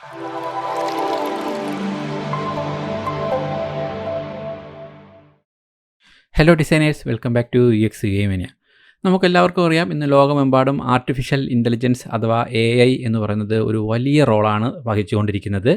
Hello designers, welcome back to UX Gamania. നമുക്കെല്ലാവർക്കും അറിയാം, ഇന്ന് ലോകമെമ്പാടും ആർട്ടിഫിഷ്യൽ ഇൻ്റലിജൻസ് അഥവാ AI എന്ന് പറയുന്നത് ഒരു വലിയ റോളാണ് വഹിച്ചുകൊണ്ടിരിക്കുന്നത്.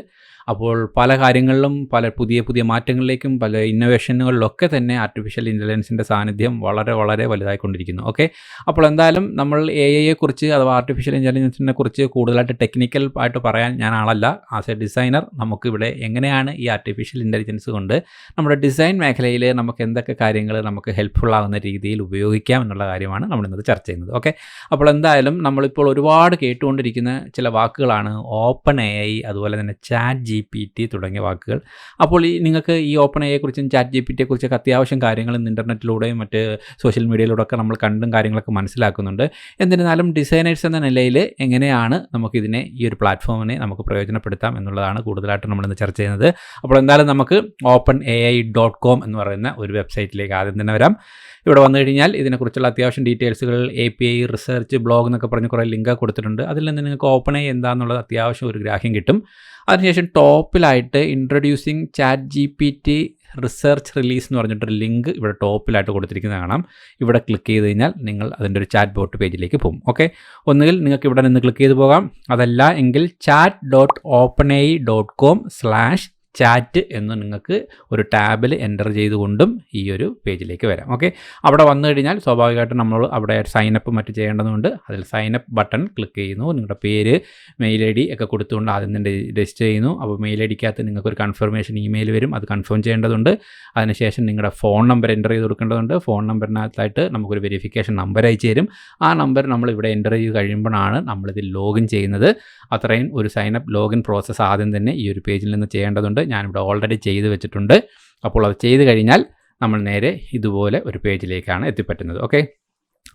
അപ്പോൾ പല കാര്യങ്ങളിലും പല പുതിയ മാറ്റങ്ങളിലേക്കും പല ഇന്നോവേഷനുകളിലൊക്കെ തന്നെ ആർട്ടിഫിഷ്യൽ ഇൻ്റലിജൻസിൻ്റെ സാന്നിധ്യം വളരെ വളരെ വലുതായിക്കൊണ്ടിരിക്കുന്നു. ഓക്കെ, അപ്പോൾ എന്തായാലും നമ്മൾ AIയെക്കുറിച്ച് അഥവാ ആർട്ടിഫിഷ്യൽ ഇൻ്റലിജൻസിനെ കുറിച്ച് കൂടുതലായിട്ട് ടെക്നിക്കൽ ആയിട്ട് പറയാൻ ഞാൻ ആളല്ല. ആസ് എ ഡിസൈനർ നമുക്കിവിടെ എങ്ങനെയാണ് ഈ ആർട്ടിഫിഷ്യൽ ഇൻ്റലിജൻസ് കൊണ്ട് നമ്മുടെ ഡിസൈൻ മേഖലയിൽ നമുക്ക് എന്തൊക്കെ കാര്യങ്ങൾ നമുക്ക് ഹെൽപ്ഫുൾ ആകുന്ന രീതിയിൽ ഉപയോഗിക്കാം എന്നുള്ള കാര്യമാണ് നമ്മളിന്നത് ചർച്ച ചെയ്യുന്നത്. ഓക്കെ, അപ്പോൾ എന്തായാലും നമ്മളിപ്പോൾ ഒരുപാട് കേട്ടുകൊണ്ടിരിക്കുന്ന ചില വാക്കുകളാണ് ഓപ്പൺ AI, അതുപോലെ തന്നെ ChatGPT തുടങ്ങിയ വാക്കുകൾ. അപ്പോൾ നിങ്ങൾക്ക് ഈ ഓപ്പൺ AI കുറിച്ചും ChatGPT കുറിച്ചൊക്കെ അത്യാവശ്യം കാര്യങ്ങൾ ഇന്ന് ഇൻ്റർനെറ്റിലൂടെയും മറ്റ് സോഷ്യൽ മീഡിയയിലൂടെ ഒക്കെ നമ്മൾ കണ്ടും കാര്യങ്ങളൊക്കെ മനസ്സിലാക്കുന്നുണ്ട്. എന്നിരുന്നാലും ഡിസൈനേഴ്സ് എന്ന നിലയിൽ എങ്ങനെയാണ് നമുക്കിതിനെ ഈ ഒരു പ്ലാറ്റ്ഫോമിനെ നമുക്ക് പ്രയോജനപ്പെടുത്താം എന്നുള്ളതാണ് കൂടുതലായിട്ട് നമ്മളിന്ന് ചർച്ച ചെയ്യുന്നത്. അപ്പോൾ എന്തായാലും നമുക്ക് openai.com എന്ന് പറയുന്ന ഒരു വെബ്സൈറ്റിലേക്ക് ആദ്യം തന്നെ വരാം. ഇവിടെ വന്നു കഴിഞ്ഞാൽ ഇതിനെക്കുറിച്ചുള്ള അത്യാവശ്യം ഡീറ്റെയിൽസുകൾ API, റിസർച്ച്, ബ്ലോഗ് എന്നൊക്കെ പറഞ്ഞ് കുറേ ലിങ്ക് കൊടുത്തിട്ടുണ്ട്. അതിൽ നിന്ന് നിങ്ങൾക്ക് ഓപ്പൺ AI എന്താണെന്നുള്ളത് അത്യാവശ്യം ഒരു ഗ്രാഹ്യം കിട്ടും. അതിനുശേഷം ടോപ്പിലായിട്ട് ഇൻട്രൊഡ്യൂസിങ് ChatGPT റിസർച്ച് റിലീസ് എന്ന് പറഞ്ഞിട്ടൊരു ലിങ്ക് ഇവിടെ ടോപ്പിലായിട്ട് കൊടുത്തിരിക്കുന്നത് കാണാം. ഇവിടെ ക്ലിക്ക് ചെയ്ത് കഴിഞ്ഞാൽ നിങ്ങൾ അതിൻ്റെ ഒരു ചാറ്റ് ബോട്ട് പേജിലേക്ക് പോകും. ഓക്കെ, ഒന്നുകിൽ നിങ്ങൾക്ക് ഇവിടെ നിന്ന് ക്ലിക്ക് ചെയ്ത് പോകാം, അതല്ല എങ്കിൽ chat.openai.com/chat എന്ന് നിങ്ങൾക്ക് ഒരു ടാബിൽ എൻ്റർ ചെയ്തുകൊണ്ടും ഈ ഒരു പേജിലേക്ക് വരാം. ഓക്കെ, അവിടെ വന്നു കഴിഞ്ഞാൽ സ്വാഭാവികമായിട്ടും നമ്മൾ അവിടെ സൈനപ്പ് മറ്റ് ചെയ്യേണ്ടതുണ്ട്. അതിൽ സൈനപ്പ് ബട്ടൺ ക്ലിക്ക് ചെയ്യുന്നു. നിങ്ങളുടെ പേര്, മെയിൽ ID ഒക്കെ കൊടുത്തുകൊണ്ട് ആദ്യം തന്നെ രജിസ്റ്റർ ചെയ്യുന്നു. അപ്പോൾ മെയിൽ IDക്കകത്ത് നിങ്ങൾക്കൊരു കൺഫർമേഷൻ ഇമെയിൽ വരും, അത് കൺഫേം ചെയ്യേണ്ടതുണ്ട്. അതിനുശേഷം നിങ്ങളുടെ ഫോൺ നമ്പർ എൻ്റർ ചെയ്ത് കൊടുക്കേണ്ടതുണ്ട്. ഫോൺ നമ്പറിനകത്തായിട്ട് നമുക്കൊരു വെരിഫിക്കേഷൻ നമ്പർ അയച്ചു തരും. ആ നമ്പർ നമ്മൾ ഇവിടെ എൻ്റർ ചെയ്ത് കഴിയുമ്പോഴാണ് നമ്മളിതിൽ ലോഗിൻ ചെയ്യുന്നത്. അത്രയും ഒരു സൈനപ്പ് ലോഗിൻ പ്രോസസ്സ് ആദ്യം തന്നെ ഈ ഒരു പേജിൽ നിന്ന് ചെയ്യേണ്ടതുണ്ട്. ഞാനിവിടെ ഓൾറെഡി ചെയ്ത് വെച്ചിട്ടുണ്ട്. അപ്പോൾ അത് ചെയ്ത് കഴിഞ്ഞാൽ നമ്മൾ നേരെ ഇതുപോലെ ഒരു പേജിലേക്കാണ് എത്തിപ്പറ്റുന്നത്. ഓക്കെ,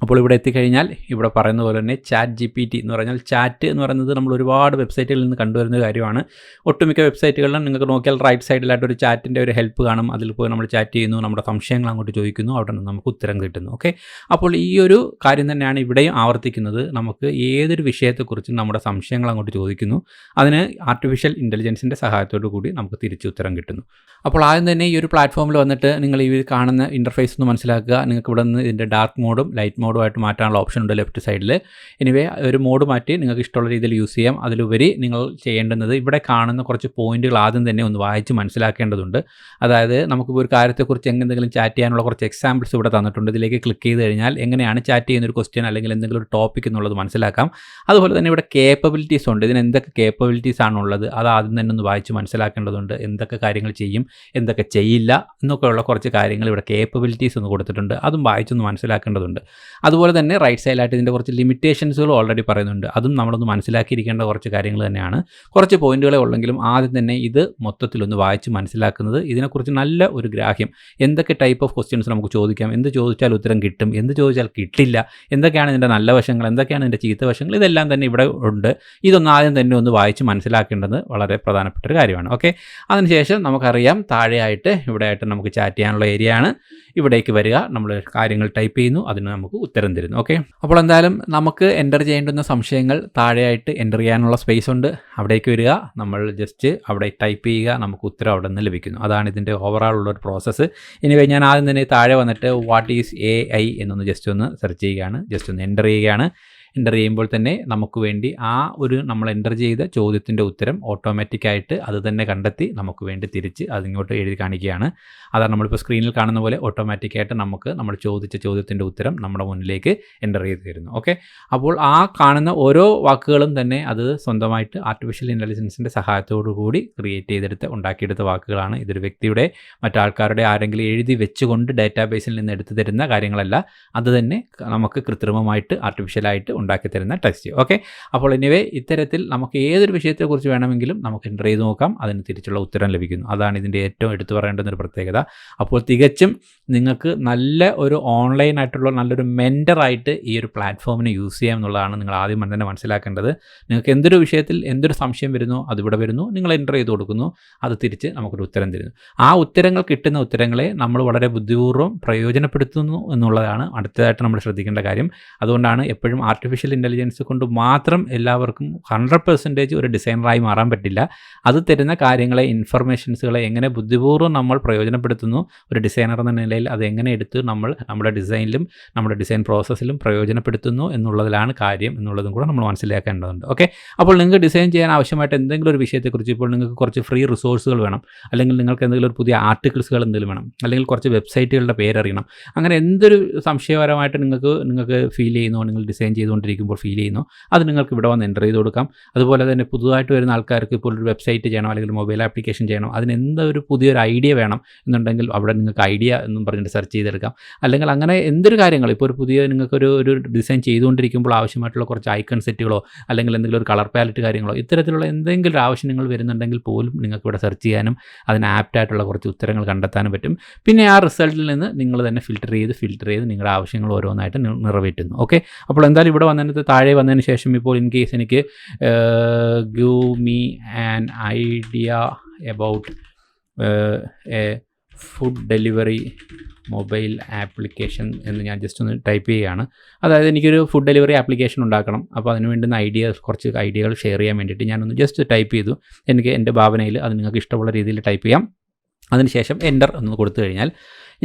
അപ്പോൾ ഇവിടെ എത്തിക്കഴിഞ്ഞാൽ ഇവിടെ പറയുന്ന പോലെ തന്നെ ChatGPT എന്ന് പറഞ്ഞാൽ ചാറ്റ് എന്ന് പറയുന്നത് നമ്മൾ ഒരുപാട് വെബ്സൈറ്റുകളിൽ നിന്ന് കണ്ടുവരുന്ന കാര്യമാണ്. ഒട്ടുമിക്ക വെബ്സൈറ്റുകളിലും നിങ്ങൾക്ക് നോക്കിയാൽ റൈറ്റ് സൈഡിലായിട്ട് ഒരു ചാറ്റിൻ്റെ ഒരു ഹെൽപ്പ് കാണും. അതിൽ പോയി നമ്മൾ ചാറ്റ് ചെയ്യുന്നു, നമ്മുടെ സംശയങ്ങൾ അങ്ങോട്ട് ചോദിക്കുന്നു, അവിടെ നിന്ന് നമുക്ക് ഉത്തരം കിട്ടുന്നു. ഓക്കെ, അപ്പോൾ ഈ ഒരു കാര്യം തന്നെയാണ് ഇവിടെയും ആവർത്തിക്കുന്നത്. നമുക്ക് ഏതൊരു വിഷയത്തെക്കുറിച്ചും നമ്മുടെ സംശയങ്ങൾ അങ്ങോട്ട് ചോദിക്കുന്നു, അതിന് ആർട്ടിഫിഷ്യൽ ഇൻ്റലിജൻസിൻ്റെ സഹായത്തോടു കൂടി നമുക്ക് തിരിച്ച് ഉത്തരം കിട്ടുന്നു. അപ്പോൾ ആദ്യം തന്നെ ഈ ഒരു പ്ലാറ്റ്ഫോമിൽ വന്നിട്ട് നിങ്ങൾ ഈ കാണുന്ന ഇൻ്റർഫേസ് ഒന്ന് മനസ്സിലാക്കുക. നിങ്ങൾക്ക് ഇവിടെ നിന്ന് ഇതിൻ്റെ ഡാർക്ക് മോഡും ലൈറ്റ് മോഡുമായിട്ട് മാറ്റാനുള്ള ഓപ്ഷൻ ഉണ്ട് ലെഫ്റ്റ് സൈഡിൽ. എനിവേ ഒരു മോഡ് മാറ്റി നിങ്ങൾക്ക് ഇഷ്ടമുള്ള രീതിയിൽ യൂസ് ചെയ്യാം. അതിലുപരി നിങ്ങൾ ചെയ്യേണ്ടുന്നത് ഇവിടെ കാണുന്ന കുറച്ച് പോയിന്റുകൾ ആദ്യം തന്നെ ഒന്ന് വായിച്ച് മനസ്സിലാക്കേണ്ടതുണ്ട്. അതായത് നമുക്കിപ്പോൾ ഒരു കാര്യത്തെക്കുറിച്ച് എന്തെങ്കിലും ചാറ്റ് ചെയ്യാനുള്ള കുറച്ച് എക്സാമ്പിൾസ് ഇവിടെ തന്നിട്ടുണ്ട്. ഇതിലേക്ക് ക്ലിക്ക് ചെയ്ത് കഴിഞ്ഞാൽ എങ്ങനെയാണ് ചാറ്റ് ചെയ്യുന്നൊരു ക്വസ്റ്റ്യൻ അല്ലെങ്കിൽ എന്തെങ്കിലും ഒരു ടോപ്പിക് എന്നുള്ളത് മനസ്സിലാക്കാം. അതുപോലെ തന്നെ ഇവിടെ കേപ്പബിലിറ്റീസ് ഉണ്ട്. ഇതിന് എന്തൊക്കെ കേപ്പബിലിറ്റീസ് ആണുള്ളത് അത് ആദ്യം തന്നെ ഒന്ന് വായിച്ച് മനസ്സിലാക്കേണ്ടതുണ്ട്. എന്തൊക്കെ കാര്യങ്ങൾ ചെയ്യും, എന്തൊക്കെ ചെയ്യില്ല എന്നൊക്കെയുള്ള കുറച്ച് കാര്യങ്ങൾ ഇവിടെ കേപ്പബിലിറ്റീസ് ഒന്ന് കൊടുത്തിട്ടുണ്ട്. അതും വായിച്ചൊന്ന് മനസ്സിലാക്കേണ്ടതുണ്ട്. അതുപോലെ തന്നെ റൈറ്റ് സൈഡിലായിട്ട് ഇതിൻ്റെ കുറച്ച് ലിമിറ്റേഷൻസുകൾ ഓൾറെഡി പറയുന്നുണ്ട്. അതും നമ്മളൊന്ന് മനസ്സിലാക്കിയിരിക്കേണ്ട കുറച്ച് കാര്യങ്ങൾ തന്നെയാണ്. കുറച്ച് പോയിന്റുകളെ ഉള്ളെങ്കിലും ആദ്യം തന്നെ ഇത് മൊത്തത്തിലൊന്ന് വായിച്ച് മനസ്സിലാക്കുന്നത് ഇതിനെക്കുറിച്ച് നല്ല ഒരു ഗ്രാഹ്യം. എന്തൊക്കെ ടൈപ്പ് ഓഫ് ക്വസ്റ്റ്യൻസ് നമുക്ക് ചോദിക്കാം, എന്ത് ചോദിച്ചാൽ ഉത്തരം കിട്ടും, എന്ത് ചോദിച്ചാൽ കിട്ടില്ല, എന്തൊക്കെയാണ് ഇതിൻ്റെ നല്ല വശങ്ങൾ, എന്തൊക്കെയാണ് ഇതിൻ്റെ ചീത്ത വശങ്ങൾ, ഇതെല്ലാം തന്നെ ഇവിടെ ഉണ്ട്. ഇതൊന്ന് ആദ്യം തന്നെ ഒന്ന് വായിച്ച് മനസ്സിലാക്കേണ്ടത് വളരെ പ്രധാനപ്പെട്ട ഒരു കാര്യമാണ്. ഓക്കെ, അതിനുശേഷം നമുക്കറിയാം താഴെയായിട്ട് ഇവിടെയായിട്ട് നമുക്ക് ചാറ്റ് ചെയ്യാനുള്ള ഏരിയ ആണ്. ഇവിടേക്ക് വരിക, നമ്മൾ കാര്യങ്ങൾ ടൈപ്പ് ചെയ്യുന്നു, അതിന് നമുക്ക് ഉത്തരം തരുന്നു. ഓക്കെ, അപ്പോൾ എന്തായാലും നമുക്ക് എൻ്റർ ചെയ്യേണ്ടുന്ന സംശയങ്ങൾ താഴെയായിട്ട് എൻ്റർ ചെയ്യാനുള്ള സ്പേസ് ഉണ്ട്. അവിടേക്ക് വരിക, നമ്മൾ ജസ്റ്റ് അവിടെ ടൈപ്പ് ചെയ്യുക, നമുക്ക് ഉത്തരം അവിടെ നിന്ന് ലഭിക്കുന്നു. അതാണ് ഇതിൻ്റെ ഓവറോൾ ഉള്ളൊരു പ്രോസസ്സ്. ഇനി ഞാൻ ആദ്യം തന്നെ താഴെ വന്നിട്ട് വാട്ട് ഈസ് AI എന്നൊന്ന് ജസ്റ്റ് ഒന്ന് സെർച്ച് ചെയ്യുകയാണ്, ജസ്റ്റ് ഒന്ന് എൻ്റർ ചെയ്യുകയാണ്. എൻ്റർ ചെയ്യുമ്പോൾ തന്നെ നമുക്ക് വേണ്ടി ആ ഒരു നമ്മൾ എൻ്റർ ചെയ്ത ചോദ്യത്തിൻ്റെ ഉത്തരം ഓട്ടോമാറ്റിക്കായിട്ട് അത് തന്നെ കണ്ടെത്തി നമുക്ക് വേണ്ടി തിരിച്ച് അതിങ്ങോട്ട് എഴുതി കാണിക്കുകയാണ്. അതാണ് നമ്മളിപ്പോൾ സ്ക്രീനിൽ കാണുന്ന പോലെ ഓട്ടോമാറ്റിക്കായിട്ട് നമ്മൾ ചോദിച്ച ചോദ്യത്തിൻ്റെ ഉത്തരം നമ്മുടെ മുന്നിലേക്ക് എൻ്റർ ചെയ്ത് തരുന്നു. ഓക്കെ, അപ്പോൾ ആ കാണുന്ന ഓരോ വാക്കുകളും തന്നെ അത് സ്വന്തമായിട്ട് ആർട്ടിഫിഷ്യൽ ഇൻ്റലിജൻസിൻ്റെ സഹായത്തോടു കൂടി ഉണ്ടാക്കിയെടുത്ത വാക്കുകളാണ്. ഇതൊരു വ്യക്തിയുടെ മറ്റാൾക്കാരുടെ ആരെങ്കിലും എഴുതി വെച്ചുകൊണ്ട് ഡാറ്റാബേസിൽ നിന്ന് എടുത്തു തരുന്ന കാര്യങ്ങളല്ല. അത് തന്നെ നമുക്ക് കൃത്രിമമായിട്ട് ആർട്ടിഫിഷ്യലായിട്ട് ഉണ്ടാക്കി തരുന്ന ടെക്സ്റ്റ്. ഓക്കെ, അപ്പോൾ എനിവേ ഇത്തരത്തിൽ നമുക്ക് ഏതൊരു വിഷയത്തെക്കുറിച്ച് വേണമെങ്കിലും നമുക്ക് എൻ്റർ ചെയ്ത് നോക്കാം, അതിന് തിരിച്ചുള്ള ഉത്തരം ലഭിക്കുന്നു. അതാണ് ഇതിൻ്റെ ഏറ്റവും എടുത്തു പറയേണ്ടുന്നൊരു പ്രത്യേകത. അപ്പോൾ തികച്ചും നിങ്ങൾക്ക് നല്ല ഒരു ഓൺലൈനായിട്ടുള്ള നല്ലൊരു മെൻറ്ററായിട്ട് ഈ ഒരു പ്ലാറ്റ്ഫോമിനെ യൂസ് ചെയ്യാം എന്നുള്ളതാണ് നിങ്ങൾ ആദ്യം തന്നെ മനസ്സിലാക്കേണ്ടത്. നിങ്ങൾക്ക് എന്തൊരു വിഷയത്തിൽ എന്തൊരു സംശയം വരുന്നോ അതിവിടെ വരുന്നു, നിങ്ങൾ എൻ്റർ ചെയ്ത് കൊടുക്കുന്നു, അത് തിരിച്ച് നമുക്കൊരു ഉത്തരം തരുന്നു. ആ ഉത്തരങ്ങൾ കിട്ടുന്ന ഉത്തരങ്ങളെ നമ്മൾ വളരെ ബുദ്ധിപൂർവ്വം പ്രയോജനപ്പെടുത്തുന്നു എന്നുള്ളതാണ് അടുത്തതായിട്ട് നമ്മൾ ശ്രദ്ധിക്കേണ്ട കാര്യം. അതുകൊണ്ടാണ് എപ്പോഴും ആർട്ടിഫിഷ്യൽ ആർട്ടിഫിഷ്യൽ ഇൻ്റലിജൻസ് കൊണ്ട് മാത്രം എല്ലാവർക്കും 100% ഒരു ഡിസൈനറായി മാറാൻ പറ്റില്ല. അത് തരുന്ന കാര്യങ്ങളെ, ഇൻഫർമേഷൻസുകളെ എങ്ങനെ ബുദ്ധിപൂർവ്വം നമ്മൾ പ്രയോജനപ്പെടുത്തുന്നു, ഒരു ഡിസൈനർ എന്ന നിലയിൽ അത് എങ്ങനെ എടുത്ത് നമ്മൾ നമ്മുടെ ഡിസൈനിലും നമ്മുടെ ഡിസൈൻ പ്രോസസ്സിലും പ്രയോജനപ്പെടുത്തുന്നു എന്നുള്ളതിലാണ് കാര്യം എന്നുള്ളതും കൂടെ നമ്മൾ മനസ്സിലാക്കേണ്ടതുണ്ട്. ഓക്കെ, അപ്പോൾ നിങ്ങൾക്ക് ഡിസൈൻ ചെയ്യാൻ ആവശ്യമായിട്ട് എന്തെങ്കിലും ഒരു വിഷയത്തെക്കുറിച്ച്, ഇപ്പോൾ നിങ്ങൾക്ക് കുറച്ച് ഫ്രീ റിസോഴ്സുകൾ വേണം, അല്ലെങ്കിൽ നിങ്ങൾക്ക് എന്തെങ്കിലും ഒരു പുതിയ ആർട്ടിക്കിൾസുകൾ എന്തെങ്കിലും വേണം, അല്ലെങ്കിൽ കുറച്ച് വെബ്സൈറ്റുകളുടെ പേരറിയണം, അങ്ങനെ എന്തൊരു സംശയപരമായിട്ട് നിങ്ങൾക്ക് ഫീൽ ചെയ്യുന്നോ, നിങ്ങൾ ഡിസൈൻ ചെയ്തുകൊണ്ടിരിക്കുമ്പോൾ ഫീൽ ചെയ്യുന്നോ, അത് നിങ്ങൾക്ക് ഇവിടെ വന്ന് എൻ്റർ ചെയ്ത് കൊടുക്കാം. അതുപോലെ തന്നെ പുതുതായിട്ട് വരുന്ന ആൾക്കാർക്ക് ഇപ്പോൾ ഒരു വെബ്സൈറ്റ് ചെയ്യണം, അല്ലെങ്കിൽ മൊബൈൽ ആപ്ലിക്കേഷൻ ചെയ്യണം, അതിന് എന്തൊരു പുതിയൊരു ഐഡിയ വേണം എന്നുണ്ടെങ്കിൽ അവിടെ നിങ്ങൾക്ക് ഐഡിയ എന്നും പറഞ്ഞിട്ട് സെർച്ച് ചെയ്തെടുക്കാം. അല്ലെങ്കിൽ അങ്ങനെ എന്തൊരു കാര്യങ്ങൾ, ഇപ്പോൾ ഒരു പുതിയ നിങ്ങൾക്കൊരു ഡിസൈൻ ചെയ്തുകൊണ്ടിരിക്കുമ്പോൾ ആവശ്യമായിട്ടുള്ള കുറച്ച് ഐക്കൺ സെറ്റുകളോ, അല്ലെങ്കിൽ എന്തെങ്കിലും ഒരു കളർ പാലറ്റ് കാര്യങ്ങളോ, ഇത്തരത്തിലുള്ള എന്തെങ്കിലും ഒരു ആവശ്യം നിങ്ങൾ വരുന്നുണ്ടെങ്കിൽ പോലും നിങ്ങൾക്ക് ഇവിടെ സെർച്ച് ചെയ്യാനും അതിന് ആപ്റ്റായിട്ടുള്ള കുറച്ച് ഉത്തരങ്ങൾ കണ്ടെത്താനും പറ്റും. പിന്നെ ആ റിസൾട്ടിൽ നിന്ന് നിങ്ങൾ തന്നെ ഫിൽറ്റർ ചെയ്ത് നിങ്ങളുടെ ആവശ്യങ്ങൾ ഓരോന്നായിട്ട് നിറവേറ്റുന്നു. ഓക്കെ, അപ്പോൾ എന്തായാലും ഇവിടെ വന്നതിന് താഴെ വന്നതിന് ശേഷം ഇപ്പോൾ ഇൻ കേസ് എനിക്ക് give me an idea about A food delivery mobile application എന്ന് ഞാൻ ജസ്റ്റ് ഒന്ന് ടൈപ്പ് ചെയ്യുകയാണ്. അതായത് എനിക്കൊരു ഫുഡ് ഡെലിവറി ആപ്ലിക്കേഷൻ ഉണ്ടാക്കണം. അപ്പോൾ അതിന് വേണ്ടുന്ന കുറച്ച് ഐഡിയകൾ ഷെയർ ചെയ്യാൻ വേണ്ടിയിട്ട് ഞാനൊന്ന് ജസ്റ്റ് ടൈപ്പ് ചെയ്തു. എനിക്ക് എൻ്റെ ഭാവനയിൽ അത് നിങ്ങൾക്ക് ഇഷ്ടമുള്ള രീതിയിൽ ടൈപ്പ് ചെയ്യാം. അതിനുശേഷം എൻ്റർ എന്ന് കൊടുത്തു കഴിഞ്ഞാൽ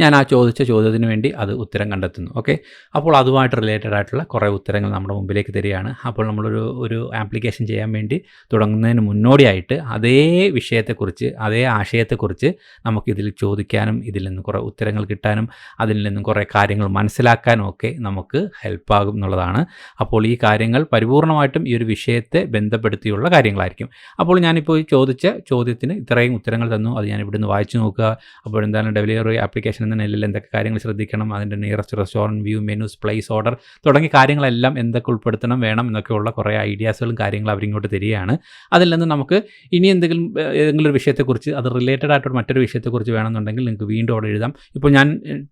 ഞാൻ ആ ചോദിച്ച ചോദ്യത്തിന് വേണ്ടി അത് ഉത്തരം കണ്ടെത്തുന്നു. ഓക്കെ, അപ്പോൾ അതുമായിട്ട് റിലേറ്റഡ് ആയിട്ടുള്ള കുറേ ഉത്തരങ്ങൾ നമ്മുടെ മുമ്പിലേക്ക് തരികയാണ്. അപ്പോൾ നമ്മളൊരു ആപ്ലിക്കേഷൻ ചെയ്യാൻ വേണ്ടി തുടങ്ങുന്നതിന് മുന്നോടിയായിട്ട് അതേ വിഷയത്തെക്കുറിച്ച്, അതേ ആശയത്തെക്കുറിച്ച് നമുക്കിതിൽ ചോദിക്കാനും ഇതിൽ നിന്ന് കുറേ ഉത്തരങ്ങൾ കിട്ടാനും അതിൽ നിന്നും കുറേ കാര്യങ്ങൾ മനസ്സിലാക്കാനും ഒക്കെ നമുക്ക് ഹെൽപ്പാകും എന്നുള്ളതാണ്. അപ്പോൾ ഈ കാര്യങ്ങൾ പരിപൂർണമായിട്ടും ഈ ഒരു വിഷയത്തെ ബന്ധപ്പെടുത്തിയുള്ള കാര്യങ്ങളായിരിക്കും. അപ്പോൾ ഞാനിപ്പോൾ ചോദിച്ച ചോദ്യത്തിന് ഇത്രയും ഉത്തരങ്ങൾ തന്നു. അത് ഞാൻ ഇവിടുന്ന് വായിച്ചു നോക്കുക. അപ്പോൾ എന്താണ് ഡെലിവറി ആപ്ലിക്കേഷൻ എന്ന നിലയിൽ എന്തൊക്കെ കാര്യങ്ങൾ ശ്രദ്ധിക്കണം, അതിൻ്റെ nearest restaurant, view, menus, place order തുടങ്ങിയ കാര്യങ്ങളെല്ലാം എന്തൊക്കെ ഉൾപ്പെടുത്തണം വേണം എന്നൊക്കെയുള്ള കുറേ ഐഡിയാസുകളും കാര്യങ്ങളും അവരിങ്ങോട്ട് തരികയാണ്. അതിൽ നിന്ന് നമുക്ക് ഇനി ഏതെങ്കിലും ഒരു വിഷയത്തെക്കുറിച്ച്, അത് റിലേറ്റഡ് ആയിട്ട് മറ്റൊരു വിഷയത്തെക്കുറിച്ച് വേണമെന്നുണ്ടെങ്കിൽ നിങ്ങൾക്ക് വീണ്ടും അവിടെ എഴുതാം. ഇപ്പോൾ ഞാൻ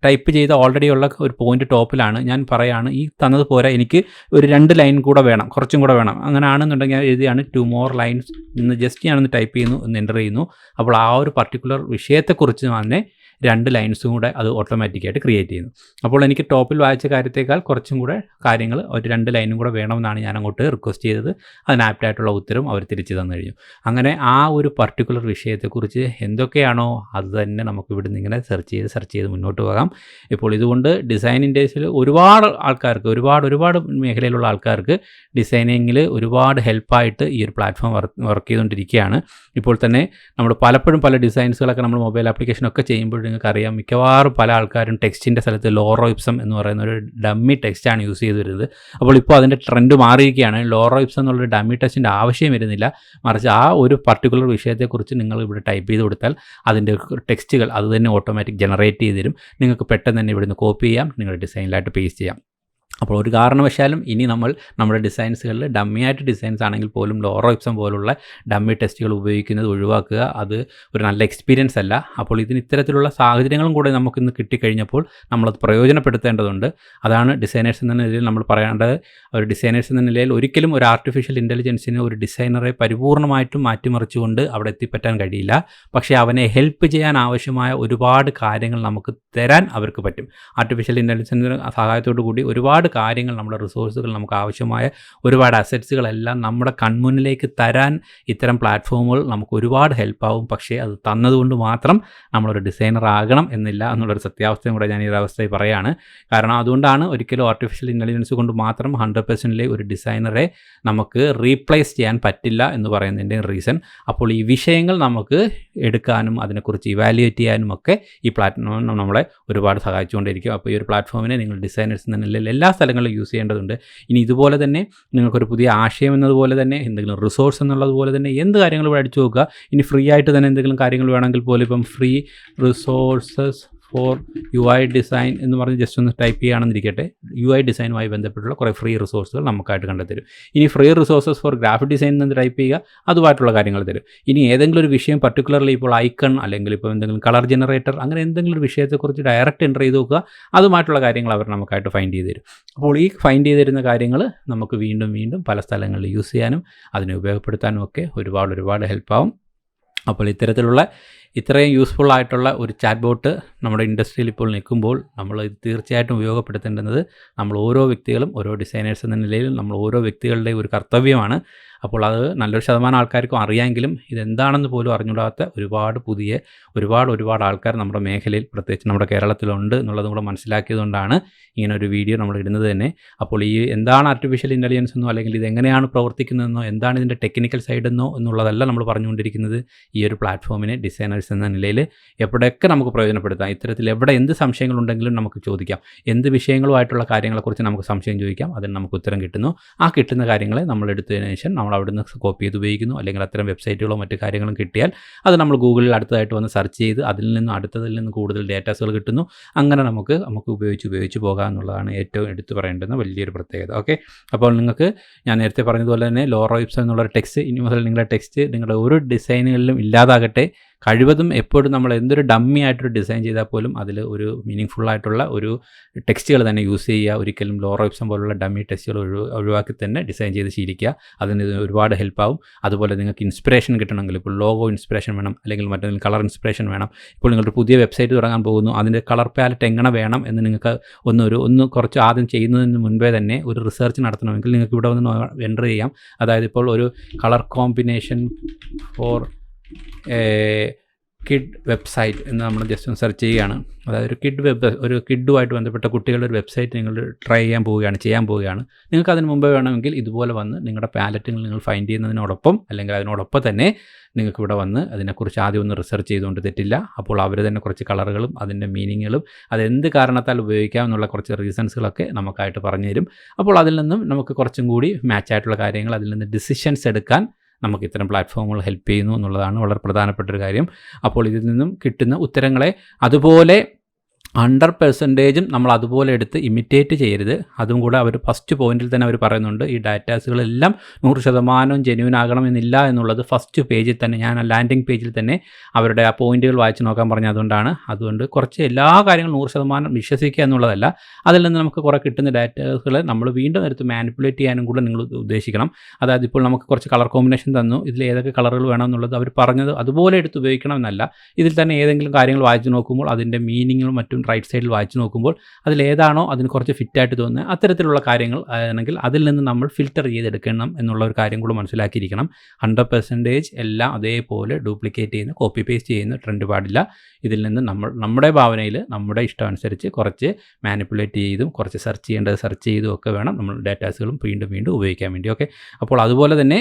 ടൈപ്പ് ചെയ്ത ഓൾറെഡി ഉള്ള ഒരു പോയിന്റ് ടോപ്പിലാണ്. ഞാൻ പറയുകയാണ് ഈ തന്നത് പോരാ, എനിക്ക് ഒരു 2 ലൈൻ കൂടെ വേണം, കുറച്ചും കൂടെ വേണം. അങ്ങനെ ആണെന്നുണ്ടെങ്കിൽ ഞാൻ എഴുതിയാണ് 2 more lines എന്ന് ജസ്റ്റ് ഞാനൊന്ന് ടൈപ്പ് ചെയ്യുന്നു, ഒന്ന് എൻ്റർ ചെയ്യുന്നു. അപ്പോൾ ആ ഒരു പർട്ടിക്കുലർ വിഷയത്തെക്കുറിച്ച് തന്നെ 2 ലൈൻസും കൂടെ അത് ഓട്ടോമാറ്റിക്കായിട്ട് ക്രിയേറ്റ് ചെയ്യുന്നു. അപ്പോൾ എനിക്ക് ടോപ്പിൽ വായിച്ച കാര്യത്തേക്കാൾ കുറച്ചും കൂടെ കാര്യങ്ങൾ ഒരു 2 ലൈനും കൂടെ വേണമെന്നാണ് ഞാൻ അങ്ങോട്ട് റിക്വസ്റ്റ് ചെയ്തത്. അതിന് ആപ്റ്റായിട്ടുള്ള ഉത്തരവും അവർ തിരിച്ചു തന്നു കഴിഞ്ഞു. അങ്ങനെ ആ ഒരു പർട്ടിക്കുലർ വിഷയത്തെക്കുറിച്ച് എന്തൊക്കെയാണോ അത് തന്നെ നമുക്ക് ഇവിടുന്ന് ഇങ്ങനെ സെർച്ച് ചെയ്ത് മുന്നോട്ട് പോകാം. ഇപ്പോൾ ഇതുകൊണ്ട് ഡിസൈൻ ഇൻഡസ്ട്രിയിൽ ഒരുപാട് ആൾക്കാർക്ക്, ഒരുപാട് മേഖലയിലുള്ള ആൾക്കാർക്ക് ഡിസൈനിങ്ങിൽ ഒരുപാട് ഹെൽപ്പായിട്ട് ഈ ഒരു പ്ലാറ്റ്ഫോം വർക്ക് ചെയ്തുകൊണ്ടിരിക്കുകയാണ്. ഇപ്പോൾ തന്നെ നമ്മൾ പലപ്പോഴും പല ഡിസൈൻസുകളൊക്കെ നമ്മൾ മൊബൈൽ ആപ്ലിക്കേഷനൊക്കെ ചെയ്യുമ്പോൾ നിങ്ങൾക്കറിയാം, മിക്കവാറും പല ആൾക്കാരും ടെക്സ്റ്റിൻ്റെ സ്ഥലത്ത് ലോറോയിപ്സം എന്ന് പറയുന്ന ഒരു ഡമ്മി ടെക്സ്റ്റാണ് യൂസ് ചെയ്ത് വരുന്നത്. അപ്പോൾ ഇപ്പോൾ അതിൻ്റെ ട്രെൻഡ് മാറിയിരിക്കുകയാണ്. ലോറോയിപ്സം എന്നുള്ളൊരു ഡമ്മി ടെക്സ്റ്റിൻ്റെ ആവശ്യം വരുന്നില്ല. മറിച്ച് ആ ഒരു പർട്ടിക്കുലർ വിഷയത്തെക്കുറിച്ച് നിങ്ങൾ ഇവിടെ ടൈപ്പ് ചെയ്ത് കൊടുത്താൽ അതിൻ്റെ ടെക്സ്റ്റുകൾ അത് തന്നെ ഓട്ടോമാറ്റിക് ജനറേറ്റ് ചെയ്ത് തരും. നിങ്ങൾക്ക് പെട്ടെന്ന് തന്നെ ഇവിടുന്ന് കോപ്പി ചെയ്യാം, നിങ്ങളുടെ ഡിസൈനിലായിട്ട് പേസ്റ്റ് ചെയ്യാം. അപ്പോൾ ഒരു കാരണവശാലും ഇനി നമ്മുടെ ഡിസൈൻസുകളിൽ ഡമ്മിയായിട്ട് ഡിസൈൻസ് ആണെങ്കിൽ പോലും ലോറോയിപ്സം പോലുള്ള ഡമ്മി ടെസ്റ്റുകൾ ഉപയോഗിക്കുന്നത് ഒഴിവാക്കുക. അത് ഒരു നല്ല എക്സ്പീരിയൻസ് അല്ല. അപ്പോൾ ഇത്തരത്തിലുള്ള സാഹചര്യങ്ങളും കൂടെ നമുക്കിന്ന് കിട്ടിക്കഴിഞ്ഞപ്പോൾ നമ്മളത് പ്രയോജനപ്പെടുത്തേണ്ടതുണ്ട്. അതാണ് ഡിസൈനേഴ്സ് എന്ന നിലയിൽ നമ്മൾ പറയേണ്ടത്. ഒരു ഡിസൈനേഴ്സ് എന്ന നിലയിൽ ഒരിക്കലും ഒരു ആർട്ടിഫിഷ്യൽ ഇൻ്റലിജൻസിന് ഒരു ഡിസൈനറെ പരിപൂർണമായിട്ടും മാറ്റിമറിച്ചുകൊണ്ട് അവിടെ എത്തിപ്പറ്റാൻ കഴിയില്ല. പക്ഷേ അവനെ ഹെൽപ്പ് ചെയ്യാൻ ആവശ്യമായ ഒരുപാട് കാര്യങ്ങൾ നമുക്ക് തരാൻ അവർക്ക് പറ്റും. ആർട്ടിഫിഷ്യൽ ഇൻ്റലിജൻസിൻ്റെ സഹായത്തോടു കൂടി ഒരുപാട് കാര്യങ്ങൾ, നമ്മുടെ റിസോഴ്സുകൾ, നമുക്ക് ആവശ്യമായ ഒരുപാട് അസറ്റ്സുകളെല്ലാം നമ്മുടെ കൺമുന്നിലേക്ക് തരാൻ ഇത്തരം പ്ലാറ്റ്ഫോമുകൾ നമുക്ക് ഒരുപാട് ഹെൽപ്പാവും. പക്ഷേ അത് തന്നതുകൊണ്ട് മാത്രം നമ്മളൊരു ഡിസൈനർ ആകണം എന്നില്ല എന്നുള്ളൊരു സത്യാവസ്ഥയും കൂടെ ഞാൻ ഈ ഒരു അവസ്ഥയിൽ പറയുകയാണ്. കാരണം അതുകൊണ്ടാണ് ഒരിക്കലും ആർട്ടിഫിഷ്യൽ ഇൻ്റലിജൻസ് കൊണ്ട് മാത്രം 100% ഒരു ഡിസൈനറെ നമുക്ക് റീപ്ലേസ് ചെയ്യാൻ പറ്റില്ല എന്ന് പറയുന്നതിൻ്റെ റീസൺ. അപ്പോൾ ഈ വിഷയങ്ങൾ നമുക്ക് എടുക്കാനും അതിനെക്കുറിച്ച് ഇവാലുവേറ്റ് ചെയ്യാനും ഒക്കെ ഈ പ്ലാറ്റ്ഫോം നമ്മളെ ഒരുപാട് സഹായിച്ചുകൊണ്ടിരിക്കും. അപ്പോൾ ഈ ഒരു പ്ലാറ്റ്ഫോമിനെ നിങ്ങൾ ഡിസൈനേഴ്സ് എന്ന നിലയിൽ എല്ലാ സ്ഥലങ്ങളിലും യൂസ് ചെയ്യേണ്ടതുണ്ട്. ഇനി ഇതുപോലെ തന്നെ നിങ്ങൾക്കൊരു പുതിയ ആശയം എന്നതുപോലെ തന്നെ എന്തെങ്കിലും റിസോഴ്സ് എന്നുള്ളതുപോലെ തന്നെ എന്ത് കാര്യങ്ങളും ഇവിടെ അടിച്ചു നോക്കുക. ഇനി ഫ്രീ ആയിട്ട് തന്നെ എന്തെങ്കിലും കാര്യങ്ങൾ വേണമെങ്കിൽ പോലും ഇപ്പം free resources four UI design എന്ന് പറഞ്ഞ് ജസ്റ്റ് ഒന്ന് ടൈപ്പ് ചെയ്യുകയാണെന്നിരിക്കട്ടെ, UI ഡിസൈനുമായി ബന്ധപ്പെട്ടുള്ള കുറേ ഫ്രീ റിസോഴ്സുകൾ നമുക്കായിട്ട് കണ്ടെത്തരും. ഇനി free resources four graphic design എന്ന് ടൈപ്പ് ചെയ്യുക, അതുമായിട്ടുള്ള കാര്യങ്ങൾ തരും. ഇനി ഏതെങ്കിലും ഒരു വിഷയം പർട്ടിക്കുലർലി ഇപ്പോൾ ഐക്കൺ അല്ലെങ്കിൽ ഇപ്പോൾ എന്തെങ്കിലും കളർ ജനറേറ്റർ അങ്ങനെ എന്തെങ്കിലും ഒരു വിഷയത്തെക്കുറിച്ച് ഡയറക്റ്റ് എൻ്റർ ചെയ്ത് നോക്കുക, അതുമായിട്ടുള്ള കാര്യങ്ങൾ അവർ നമുക്കായിട്ട് ഫൈൻഡ് ചെയ്ത് തരും. അപ്പോൾ ഈ ഫൈൻഡ് ചെയ്ത് തരുന്ന കാര്യങ്ങൾ നമുക്ക് വീണ്ടും പല സ്ഥലങ്ങളിൽ യൂസ് ചെയ്യാനും അതിനെ ഉപയോഗപ്പെടുത്താനും ഒക്കെ ഒരുപാട് ഹെൽപ്പാവും. അപ്പോൾ ഇത്തരത്തിലുള്ള ഇത്രയും യൂസ്ഫുൾ ആയിട്ടുള്ള ഒരു ചാറ്റ് ബോട്ട് നമ്മുടെ ഇൻഡസ്ട്രിയിൽ ഇപ്പോൾ നിൽക്കുമ്പോൾ നമ്മൾ തീർച്ചയായിട്ടും ഉപയോഗപ്പെടുത്തേണ്ടുന്നത് നമ്മൾ ഓരോ വ്യക്തികളും, ഓരോ ഡിസൈനേഴ്സ് എന്ന നിലയിൽ നമ്മൾ ഓരോ വ്യക്തികളുടെയും ഒരു കർത്തവ്യമാണ്. അപ്പോൾ അത് നല്ലൊരു ശതമാനം ആൾക്കാർക്കും അറിയാമെങ്കിലും ഇതെന്താണെന്ന് പോലും അറിഞ്ഞുകൂടാത്ത ഒരുപാട് ആൾക്കാർ നമ്മുടെ മേഖലയിൽ, പ്രത്യേകിച്ച് നമ്മുടെ കേരളത്തിലുണ്ട് എന്നുള്ളതും കൂടെ മനസ്സിലാക്കിയതുകൊണ്ടാണ് ഇങ്ങനെ ഒരു വീഡിയോ നമ്മൾ ഇടുന്നത് തന്നെ. അപ്പോൾ ഈ എന്താണ് ആർട്ടിഫിഷ്യൽ ഇൻ്റലിജൻസ് എന്നോ അല്ലെങ്കിൽ ഇതെങ്ങനെയാണ് പ്രവർത്തിക്കുന്നതെന്നോ എന്താണ് ഇതിൻ്റെ ടെക്നിക്കൽ സൈഡെന്നോ എന്നുള്ളതല്ല നമ്മൾ പറഞ്ഞുകൊണ്ടിരിക്കുന്നത്. ഈ ഒരു പ്ലാറ്റ്ഫോമിനെ ഡിസൈനേഴ്സ് എന്ന നിലയിൽ എവിടെയൊക്കെ നമുക്ക് പ്രയോജനപ്പെടുത്താം. ഇത്തരത്തിൽ എവിടെ എന്ത് സംശയങ്ങളുണ്ടെങ്കിലും നമുക്ക് ചോദിക്കാം. എന്ത് വിഷയങ്ങളുമായിട്ടുള്ള കാര്യങ്ങളെക്കുറിച്ച് നമുക്ക് സംശയം ചോദിക്കാം, അതിന് നമുക്ക് ഉത്തരം കിട്ടുന്നു. ആ കിട്ടുന്ന കാര്യങ്ങളെ നമ്മൾ എടുത്തതിന് ശേഷം നമ്മൾ അവിടുന്ന് കോപ്പി ചെയ്ത് ഉപയോഗിക്കുന്നു. അല്ലെങ്കിൽ അത്തരം വെബ്സൈറ്റുകളോ മറ്റു കാര്യങ്ങളും കിട്ടിയാൽ അത് നമ്മൾ ഗൂഗിളിൽ അടുത്തതായിട്ട് വന്ന് സെർച്ച് ചെയ്ത് അതിൽ നിന്ന് കൂടുതൽ ഡേറ്റാസുകൾ കിട്ടുന്നു. അങ്ങനെ നമുക്ക് ഉപയോഗിച്ച് പോകാം എന്നുള്ളതാണ് ഏറ്റവും എടുത്തു പറയേണ്ടുന്ന വലിയൊരു പ്രത്യേകത. ഓക്കെ, അപ്പോൾ നിങ്ങൾക്ക് ഞാൻ നേരത്തെ പറഞ്ഞതുപോലെ തന്നെ ലോറോ ഇപ്സോ എന്നുള്ളൊരു ടെക്സ്റ്റ് ഇനി മുതൽ നിങ്ങളുടെ ടെക്സ്റ്റ് നിങ്ങളുടെ ഒരു ഡിസൈനുകളിലും ഇല്ലാതാകട്ടെ. കഴിവതും എപ്പോഴും നമ്മൾ എന്തൊരു ഡമ്മി ആയിട്ടൊരു ഡിസൈൻ ചെയ്താൽ പോലും അതിൽ ഒരു മീനിങ് ഫുള്ളായിട്ടുള്ള ഒരു ടെക്സ്റ്റുകൾ തന്നെ യൂസ് ചെയ്യുക. ഒരിക്കലും ലോറോ ഇപ്സം പോലുള്ള ഡമ്മി ടെക്സ്റ്റുകൾ ഒഴിവാക്കി തന്നെ ഡിസൈൻ ചെയ്ത് ശീലിക്കുക. അതിന് ഒരുപാട് ഹെൽപ്പാവും. അതുപോലെ നിങ്ങൾക്ക് ഇൻസ്പിറേഷൻ കിട്ടണമെങ്കിൽ, ഇപ്പോൾ ലോഗോ ഇൻസ്പിറേഷൻ വേണം, അല്ലെങ്കിൽ മറ്റേതെങ്കിലും കളർ ഇൻസ്പിറേഷൻ വേണം. ഇപ്പോൾ നിങ്ങളൊരു പുതിയ വെബ്സൈറ്റ് തുടങ്ങാൻ പോകുന്നു, അതിൻ്റെ കളർ പാലറ്റ് എങ്ങനെ വേണം എന്ന് നിങ്ങൾക്ക് കുറച്ച് ആദ്യം ചെയ്യുന്നതിന് മുൻപേ തന്നെ ഒരു റിസർച്ച് നടത്തണമെങ്കിൽ നിങ്ങൾക്ക് ഇവിടെ വന്ന് എൻ്റർ ചെയ്യാം. അതായത് ഇപ്പോൾ ഒരു colour combination for kid website എന്ന് നമ്മൾ ജസ്റ്റ് ഒന്ന് സെർച്ച് ചെയ്യുകയാണ്. അതായത് ഒരു കിഡുമായിട്ട് ബന്ധപ്പെട്ട കുട്ടികളുടെ ഒരു വെബ്സൈറ്റ് നിങ്ങൾ ചെയ്യാൻ പോവുകയാണ്. നിങ്ങൾക്ക് അതിന് മുമ്പേ വേണമെങ്കിൽ ഇതുപോലെ വന്ന് നിങ്ങളുടെ പാലറ്റുകൾ നിങ്ങൾ ഫൈൻഡ് ചെയ്യുന്നതിനോടൊപ്പം അല്ലെങ്കിൽ അതിനോടൊപ്പം തന്നെ നിങ്ങൾക്ക് ഇവിടെ വന്ന് അതിനെക്കുറിച്ച് ആദ്യം ഒന്ന് റിസർച്ച് ചെയ്തുകൊണ്ട് തെറ്റില്ല. അപ്പോൾ അവർ തന്നെ കുറച്ച് കളറുകളും അതിൻ്റെ മീനിങ്ങുകളും അതെന്ത് കാരണത്താൽ ഉപയോഗിക്കാം എന്നുള്ള കുറച്ച് റീസൺസുകളൊക്കെ നമുക്കായിട്ട് പറഞ്ഞു തരും. അപ്പോൾ അതിൽ നിന്നും നമുക്ക് കുറച്ചും കൂടി മാച്ചായിട്ടുള്ള കാര്യങ്ങൾ, അതിൽ നിന്ന് ഡിസിഷൻസ് എടുക്കാൻ നമുക്ക് ഇത്തരം പ്ലാറ്റ്ഫോമുകൾ ഹെൽപ്പ് ചെയ്യുന്നു എന്നുള്ളതാണ് വളരെ പ്രധാനപ്പെട്ടൊരു കാര്യം. അപ്പോൾ ഇതിൽ നിന്നും കിട്ടുന്ന ഉത്തരങ്ങളെ അതുപോലെ 100% നമ്മൾ അതുപോലെ എടുത്ത് ഇമിറ്റേറ്റ് ചെയ്യരുത്. അതും കൂടെ അവർ ഫസ്റ്റ് പോയിന്റിൽ തന്നെ അവർ പറയുന്നുണ്ട്. ഈ ഡാറ്റാസുകളെല്ലാം 100% ജെന്യൂൻ ആകണമെന്നില്ല എന്നുള്ളത് ഫസ്റ്റ് പേജിൽ തന്നെ, ഞാൻ ലാൻഡിംഗ് പേജിൽ തന്നെ അവരുടെ ആ പോയിന്റുകൾ വായിച്ച് നോക്കാൻ പറഞ്ഞതുകൊണ്ടാണ്. അതുകൊണ്ട് കുറച്ച് എല്ലാ കാര്യങ്ങളും 100% വിശ്വസിക്കുക എന്നുള്ളതല്ല. അതിൽ നിന്ന് നമുക്ക് കുറേ കിട്ടുന്ന ഡാറ്റാസുകളെ നമ്മൾ വീണ്ടും എടുത്ത് മാനിപ്പുലേറ്റ് ചെയ്യാനും കൂടെ നിങ്ങൾ ഉദ്ദേശിക്കണം. അതായത് ഇപ്പോൾ നമുക്ക് കുറച്ച് കളർ കോമ്പിനേഷൻ തന്നു, ഇതിൽ ഏതൊക്കെ കളറുകൾ വേണമെന്നുള്ളത് അവർ പറഞ്ഞത് അതുപോലെ എടുത്ത് ഉപയോഗിക്കണമെന്നല്ല. ഇതിൽ തന്നെ ഏതെങ്കിലും കാര്യങ്ങൾ വായിച്ച് നോക്കുമ്പോൾ അതിൻ്റെ മീനിങ്ങും മറ്റും റൈറ്റ് സൈഡിൽ വായിച്ച് നോക്കുമ്പോൾ അതിലേതാണോ അതിന് കുറച്ച് ഫിറ്റായിട്ട് തോന്നുന്നത് അത്തരത്തിലുള്ള കാര്യങ്ങൾ ആണെങ്കിൽ അതിൽ നിന്ന് നമ്മൾ ഫിൽറ്റർ ചെയ്തെടുക്കണം എന്നുള്ള ഒരു കാര്യം കൂടി മനസ്സിലാക്കിയിരിക്കണം. 100% എല്ലാം അതേപോലെ ഡ്യൂപ്ലിക്കേറ്റ് ചെയ്യുന്ന, കോപ്പി പേസ്റ്റ് ചെയ്യുന്ന ട്രെൻഡ് പാടില്ല. ഇതിൽ നിന്ന് നമ്മുടെ ഭാവനയിൽ നമ്മുടെ ഇഷ്ടം അനുസരിച്ച് കുറച്ച് മാനിപ്പുലേറ്റ് ചെയ്തും കുറച്ച് സെർച്ച് ചെയ്യേണ്ടത് സെർച്ച് ചെയ്തും ഒക്കെ വേണം നമ്മൾ ഡാറ്റാസുകളും വീണ്ടും ഉപയോഗിക്കാൻ വേണ്ടി. ഓക്കെ, അപ്പോൾ അതുപോലെ തന്നെ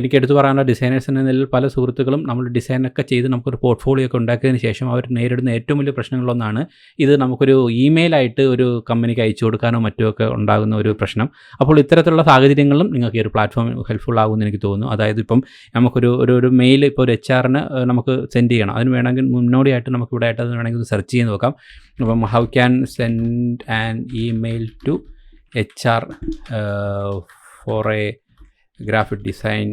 എനിക്ക് എടുത്തു പറയാനുള്ള ഡിസൈനേഴ്സ് എന്ന നിലയിൽ പല സുഹൃത്തുക്കളും നമ്മൾ ഡിസൈനൊക്കെ ചെയ്ത് നമുക്കൊരു പോർട്ട്ഫോളിയോ ഒക്കെ ഉണ്ടാക്കിയതിന് ശേഷം അവർ നേരിടുന്ന ഏറ്റവും വലിയ പ്രശ്നങ്ങളൊന്നാണ് ഇത് നമുക്കൊരു ഇമെയിലായിട്ട് ഒരു കമ്പനിക്ക് അയച്ചു കൊടുക്കാനോ മറ്റോ ഒക്കെ ഉണ്ടാകുന്ന ഒരു പ്രശ്നം. അപ്പോൾ ഇത്തരത്തിലുള്ള സാഹചര്യങ്ങളിലും നിങ്ങൾക്ക് ഈ ഒരു പ്ലാറ്റ്ഫോം ഹെൽപ്ഫുൾ ആകുമെന്ന് എനിക്ക് തോന്നുന്നു. അതായത് ഇപ്പം നമുക്കൊരു ഒരു മെയിൽ ഇപ്പോൾ ഒരു HR-ന് നമുക്ക് സെൻഡ് ചെയ്യണം. അതിന് വേണമെങ്കിൽ മുന്നോടിയായിട്ട് നമുക്ക് ഇവിടെ ആയിട്ട് അത് വേണമെങ്കിൽ സെർച്ച് ചെയ്ത് നോക്കാം. അപ്പം how can send an email to HR for a graphic design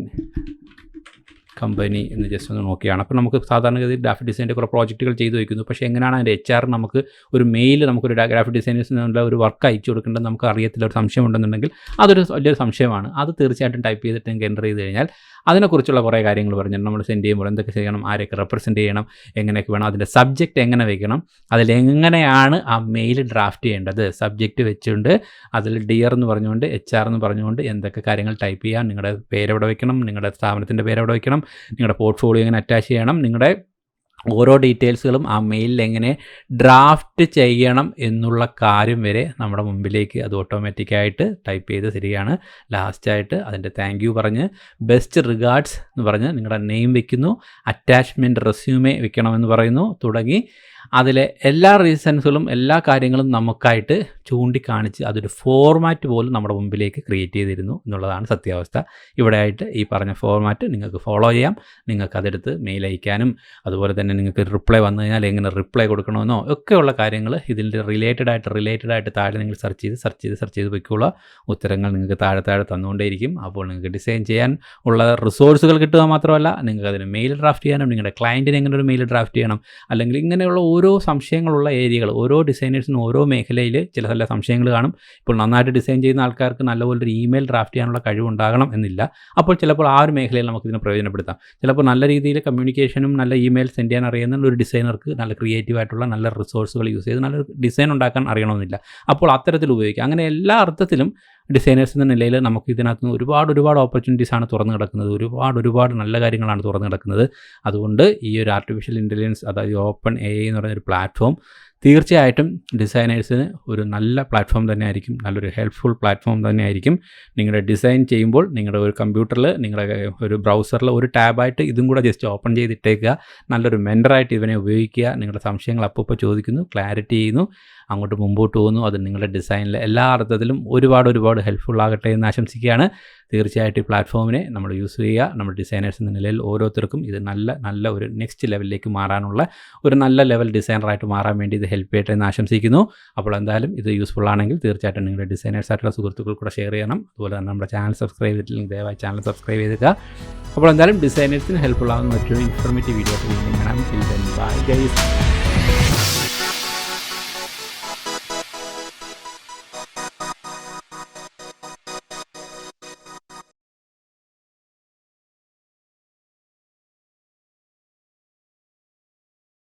company എന്ന് ജസ്റ്റ് ഒന്ന് നോക്കിയാണ്. അപ്പോൾ നമുക്ക് സാധാരണഗതിയിൽ ഗ്രാഫിക് ഡിസൈൻ്റെ കുറേ പ്രോജക്റ്റുകൾ ചെയ്തു വയ്ക്കുന്നു. പക്ഷേ എങ്ങനെയാണ് അതിൻ്റെ HR നമുക്ക് ഒരു മെയിൽ നമുക്കൊരു ഗ്രാഫിക് ഡിസൈനേഴ്സിനുള്ള ഒരു വർക്ക് അയച്ചു കൊടുക്കേണ്ടത് നമുക്ക് അറിയത്തില്ല, ഒരു സംശയം ഉണ്ടെന്നുണ്ടെങ്കിൽ അതൊരു വലിയൊരു സംശയമാണ്. അത് തീർച്ചയായിട്ടും ടൈപ്പ് ചെയ്തിട്ട് നിങ്ങൾക്ക് എൻ്റർ ചെയ്ത് കഴിഞ്ഞാൽ അതിനെക്കുറിച്ചുള്ള കുറേ കാര്യങ്ങൾ പറഞ്ഞു നമ്മൾ സെൻഡ് ചെയ്യുമ്പോൾ എന്തൊക്കെ ചെയ്യണം, ആരെയൊക്കെ റെപ്രസെൻറ്റ് ചെയ്യണം, എങ്ങനെയൊക്കെ വേണം, അതിൻ്റെ സബ്ജക്റ്റ് എങ്ങനെ വെക്കണം, അതിലെങ്ങനെയാണ് ആ മെയിൽ ഡ്രാഫ്റ്റ് ചെയ്യേണ്ടത്, സബ്ജക്റ്റ് വെച്ചുകൊണ്ട് അതിൽ ഡിയർ എന്ന് പറഞ്ഞുകൊണ്ട് HR എന്ന് പറഞ്ഞുകൊണ്ട് എന്തൊക്കെ കാര്യങ്ങൾ ടൈപ്പ് ചെയ്യാം, നിങ്ങളുടെ പേരെവിടെ വെക്കണം, നിങ്ങളുടെ സ്ഥാപനത്തിൻ്റെ പേരെവിടെ വെക്കണം, നിങ്ങളുടെ പോർട്ട്ഫോളിയോ എങ്ങനെ അറ്റാച്ച് ചെയ്യണം, നിങ്ങളുടെ ഓരോ ഡീറ്റെയിൽസുകളും ആ മെയിലിൽ എങ്ങനെ ഡ്രാഫ്റ്റ് ചെയ്യണം എന്നുള്ള കാര്യം വരെ നമ്മുടെ മുമ്പിലേക്ക് അത് ഓട്ടോമാറ്റിക്കായിട്ട് ടൈപ്പ് ചെയ്ത് തരികയാണ്. ലാസ്റ്റായിട്ട് അതിൻ്റെ താങ്ക് യു പറഞ്ഞ് ബെസ്റ്റ് റിഗാർഡ്സ് എന്ന് പറഞ്ഞ് നിങ്ങളുടെ നെയിം വെക്കുന്നു, അറ്റാച്ച്മെൻറ്റ് റെസ്യൂമേ വെക്കണമെന്ന് പറയുന്നു, തുടങ്ങി അതിലെ എല്ലാ റീസൺസുകളും എല്ലാ കാര്യങ്ങളും നമുക്കായിട്ട് ചൂണ്ടിക്കാണിച്ച് അതൊരു ഫോർമാറ്റ് പോലും നമ്മുടെ മുമ്പിലേക്ക് ക്രിയേറ്റ് ചെയ്തിരുന്നു എന്നുള്ളതാണ് സത്യാവസ്ഥ. ഇവിടെ ആയിട്ട് ഈ പറഞ്ഞ ഫോർമാറ്റ് നിങ്ങൾക്ക് ഫോളോ ചെയ്യാം. നിങ്ങൾക്ക് അതെടുത്ത് മെയിൽ അയക്കാനും അതുപോലെ തന്നെ നിങ്ങൾക്ക് റിപ്ലൈ വന്നു കഴിഞ്ഞാൽ എങ്ങനെ റിപ്ലൈ കൊടുക്കണമെന്നോ ഒക്കെയുള്ള കാര്യങ്ങൾ ഇതിൻ്റെ റിലേറ്റഡ് ആയിട്ട് താഴെ നിങ്ങൾ സെർച്ച് ചെയ്ത് പോയിക്കുള്ള ഉത്തരങ്ങൾ നിങ്ങൾക്ക് താഴെ തന്നുകൊണ്ടേയിരിക്കും. അപ്പോൾ നിങ്ങൾക്ക് ഡിസൈൻ ചെയ്യാൻ ഉള്ള റിസോഴ്സുകൾ കിട്ടുക മാത്രമല്ല നിങ്ങൾക്ക് അതിന് മെയിൽ ഡ്രാഫ്റ്റ് ചെയ്യാനും നിങ്ങളുടെ ക്ലയൻറ്റിന് എങ്ങനെ ഒരു മെയിൽ ഡ്രാഫ്റ്റ് ചെയ്യണം, അല്ലെങ്കിൽ ഇങ്ങനെയുള്ള ഓരോ സംശയങ്ങളുള്ള ഏരിയകൾ, ഓരോ ഡിസൈനേഴ്സിനും ഓരോ മേഖലയിൽ ചില സംശയങ്ങൾ കാണും. ഇപ്പോൾ നന്നായിട്ട് ഡിസൈൻ ചെയ്യുന്ന ആൾക്കാർക്ക് നല്ലപോലൊരു ഇമെയിൽ ഡ്രാഫ്റ്റ് ചെയ്യാനുള്ള കഴിവുണ്ടാകണം എന്നില്ല. അപ്പോൾ ചിലപ്പോൾ ആ ഒരു മേഖലയിൽ നമുക്കിതിനെ പ്രയോജനപ്പെടുത്താം. ചിലപ്പോൾ നല്ല രീതിയിൽ കമ്മ്യൂണിക്കേഷനും നല്ല ഇമെയിൽ സെൻഡ് ചെയ്യാൻ അറിയുന്ന ഒരു ഡിസൈനർക്ക് നല്ല ക്രിയേറ്റീവ് ആയിട്ടുള്ള നല്ല റിസോഴ്സുകൾ യൂസ് ചെയ്ത് നല്ലൊരു ഡിസൈൻ ഉണ്ടാക്കാൻ അറിയണമെന്നില്ല. അപ്പോൾ അത്തരത്തിൽ ഉപയോഗിക്കുക. അങ്ങനെ എല്ലാ അർത്ഥത്തിലും ഡിസൈനേഴ്സ് എന്ന നിലയിൽ നമുക്ക് ഇതിനകത്ത് നിന്ന് ഒരുപാട് ഓപ്പർച്യൂണിറ്റീസാണ് തുറന്നു കിടക്കുന്നത്. ഒരുപാട് നല്ല കാര്യങ്ങളാണ് തുറന്നു കിടക്കുന്നത്. അതുകൊണ്ട് ഈ ഒരു ആർട്ടിഫിഷ്യൽ ഇൻ്റലിജൻസ്, അതായത് ഓപ്പൺ AI എന്ന് പറയുന്നൊരു പ്ലാറ്റ്ഫോം തീർച്ചയായിട്ടും ഡിസൈനേഴ്സിന് ഒരു നല്ല പ്ലാറ്റ്ഫോം തന്നെയായിരിക്കും, നല്ലൊരു ഹെൽപ്ഫുൾ പ്ലാറ്റ്ഫോം തന്നെയായിരിക്കും. നിങ്ങളുടെ ഡിസൈൻ ചെയ്യുമ്പോൾ നിങ്ങളുടെ ഒരു കമ്പ്യൂട്ടറിൽ, നിങ്ങളുടെ ഒരു ബ്രൗസറിൽ ഒരു ടാബായിട്ട് ഇതും കൂടെ ജസ്റ്റ് ഓപ്പൺ ചെയ്തിട്ടേക്കുക. നല്ലൊരു മെൻറ്ററായിട്ട് ഇവനെ ഉപയോഗിക്കുക. നിങ്ങളുടെ സംശയങ്ങൾ അപ്പോൾ ചോദിക്കുന്നു, ക്ലാരിറ്റി ചെയ്യുന്നു, അങ്ങോട്ട് മുമ്പോട്ട് പോകുന്നു. അത് നിങ്ങളുടെ ഡിസൈനിൽ എല്ലാ അർത്ഥത്തിലും ഒരുപാട് ഹെൽപ്ഫുൾ ആകട്ടെ എന്ന് ആശംസിക്കുകയാണ്. തീർച്ചയായിട്ടും ഈ പ്ലാറ്റ്ഫോമിനെ നമ്മൾ യൂസ് ചെയ്യുക. നമ്മുടെ ഡിസൈനേഴ്സ് എന്ന നിലയിൽ ഓരോരുത്തർക്കും ഇത് നല്ല ഒരു നെക്സ്റ്റ് ലെവലിലേക്ക് മാറാനുള്ള ഒരു നല്ല ലെവൽ ഡിസൈനറായിട്ട് മാറാൻ വേണ്ടി ഇത് ഹെൽപ്പ് ചെയ്യട്ടെ എന്ന് ആശംസിക്കുന്നു. അപ്പോൾ എന്തായാലും ഇത് യൂസ്ഫുൾ ആണെങ്കിൽ തീർച്ചയായിട്ടും നിങ്ങളുടെ ഡിസൈനേഴ്സ് ആയിട്ടുള്ള സുഹൃത്തുക്കൾ കൂടെ ഷെയർ ചെയ്യണം. അതുപോലെ തന്നെ നമ്മുടെ ചാനൽ സബ്സ്ക്രൈബ് ചെയ്തിട്ടില്ലെങ്കിൽ ദയവായി ചാനൽ സബ്സ്ക്രൈബ് ചെയ്തേക്കുക. അപ്പോൾ എന്തായാലും ഡിസൈനേഴ്സിന് ഹെൽപ്ഫുൾ ആകുന്ന മറ്റൊരു ഇൻഫോർമേറ്റീവ് വീഡിയോ കാണാം. Bye guys.